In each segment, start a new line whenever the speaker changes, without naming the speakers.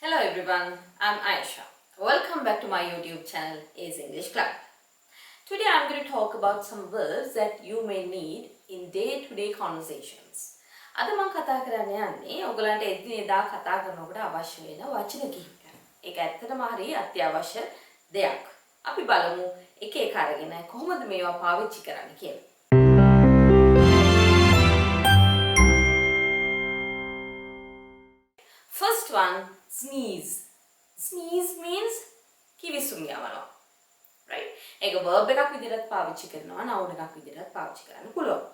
Hello everyone, I'm Aisha. Welcome back to my YouTube channel Ace English Club. Today I'm going to talk about some words that you may need in day-to-day conversations. අද මම කතා කරන්න යන්නේ ඔයගලන්ට එදිනෙදා කතා කරනකොට අවශ්‍ය වෙන වචන කිහිපයක්. ඒක ඇත්තටම හරිය අත්‍යවශ්‍ය දෙයක්. අපි බලමු එක එක අරගෙන කොහොමද මේවා පාවිච්චි කරන්න කියලා. First one, sneeze. Sneeze means කිවිසුම් යවනවා. Right? ඒක verb එකක් විදිහට පාවිච්චි කරනවා, noun එකක් විදිහට පාවිච්චි කරන්න පුළුවන්.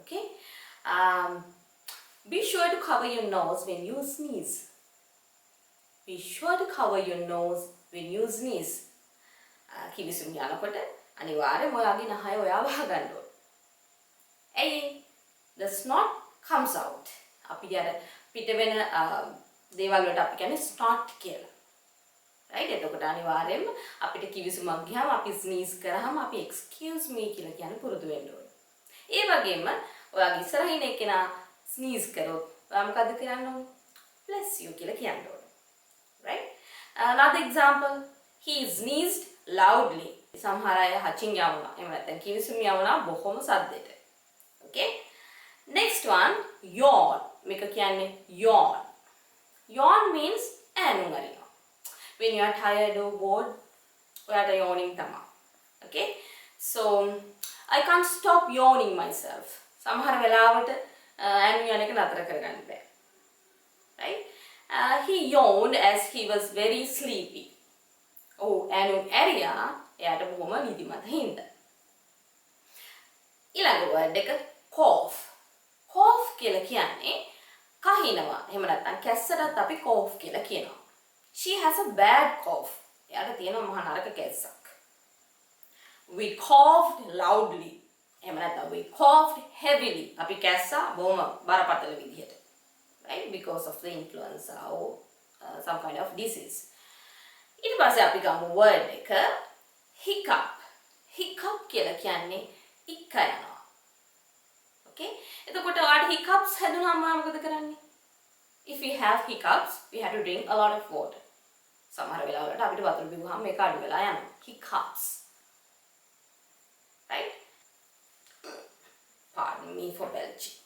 Okay? Be sure to cover your nose when you sneeze. Be sure to cover your nose when you sneeze. කිවිසුම් යනකොට අනිවාර්යයෙන්ම ඔයාගේ නහය ඔයා වහගන්න ඕන. ඇයි? The snot comes out. අපි අර පිට වෙන දේවල් වලට අපි කියන්නේ snot කියලා. right? එතකොට අනිවාර්යයෙන්ම අපිට කිවිසුමක් ගියාම අපි sneeze කරාම අපි excuse me කියලා කියන්න පුරුදු වෙන්න ඕනේ. ඒ වගේම ඔයාගේ ඉස්සරහින් එක්කෙනා sneeze කරොත් ඔයා මොකද කියන්න ඕනේ? bless you කියලා කියන්න ඕනේ. right? Another example, he sneezed loudly. සමහර අය හචින් යවනවා. එහෙම නැත්නම් කිවිසුම් යවනවා බොහොම සද්දෙට. okay? Next one, yawn. මේක කියන්නේ yawn. Yawn means ඈනුම් අරිනවා. When you are tired or bored, ඔයාට yawning තමයි. Okay? So, I can't stop yawning myself. සමහර වෙලාවට ඈනුම් යන එක නතර කරගන්න බෑ. Right? He yawned as he was very sleepy. ඈනුම් ඇරියා එයාට බොහොම නිදිමත හින්දා. ඊළඟ word එක cough. cough කියලා කියන්නේ කහිනවා. එහෙම නැත්නම් කැස්සටත් අපි cough කියලා කියනවා. She has a bad cough. එයාට තියෙනවා මහා නරක කැස්සක්. We coughed loudly. එහෙම නැත්නම් we coughed heavily. අපි කැස්සා බොහොම බරපතල විදිහට. Right? Because of the influenza or some kind of disease. ඊට පස්සේ අපි ගමු word එක hiccup. hiccup කියලා කියන්නේ ඉක්ක යනවා. Okay? එතකොට ඔයාට hiccups හැදුනම මොකද කරන්නේ? If we have hiccups, we have to drink a lot of water. සමහර වෙලාවලට අපිට වතුර බිව්වහම මේක අඩු වෙලා යනවා. hiccups. Right? Pardon me for belching.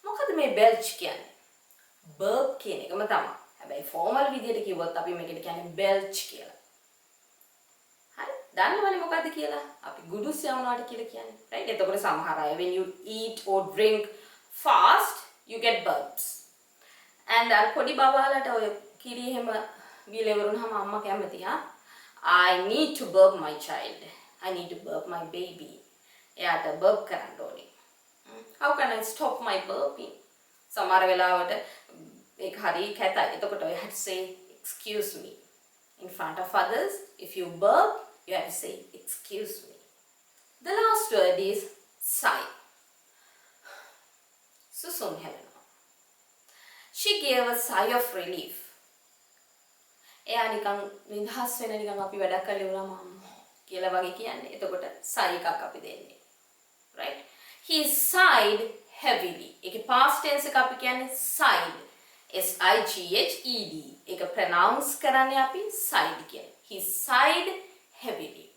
මොකද මේ belch කියන්නේ? burp කියන එකම තමයි. හැබැයි formal විදියට කිව්වොත් අපි මේකට කියන්නේ belch කියලා. හරි? දන්නවනේ මොකද්ද කියලා? අපි ගුඩුස් යවනවාට කියලා කියන්නේ. Right? එතකොට සමහර අය when you eat or drink fast, you get burps. And අර පොඩි බබාලට ඔය කිරි එහෙම බීලා ඉවරුනහම අම්මා කැමතියි. I need to burp my child. I need to burp my baby. එයාට burp කරන්න ඕනේ. How can I stop my burping? සමහර වෙලාවට ඒක හරිය කැතයි. එතකොට ඔය have to say excuse me. In front of others, if you burp, you have to say excuse me. The last word is sigh. සුසුම් හැලෙනවා. She gave a sigh of relief. එයා නිකන් නිදහස් වෙන නිකන් අපි වැඩක් කරලා ඉවරම කියලා වගේ කියන්නේ. එතකොට sigh එකක් අපි දෙන්නේ. Right? He sighed heavily. ඒකේ past tense එක අපි කියන්නේ sighed. S I G H E D. ඒක pronounce කරන්නේ අපි sighed කියන්නේ. He sighed heavily.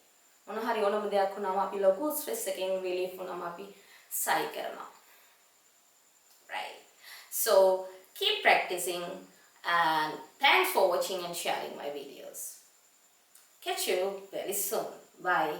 මොන හරි ඕනම දෙයක් වුණාම අපි ලොකු stress එකෙන් relief වුණාම අපි sigh කරනවා. Right? So, keep practicing and thanks for watching and sharing my videos. Catch you very soon. Bye.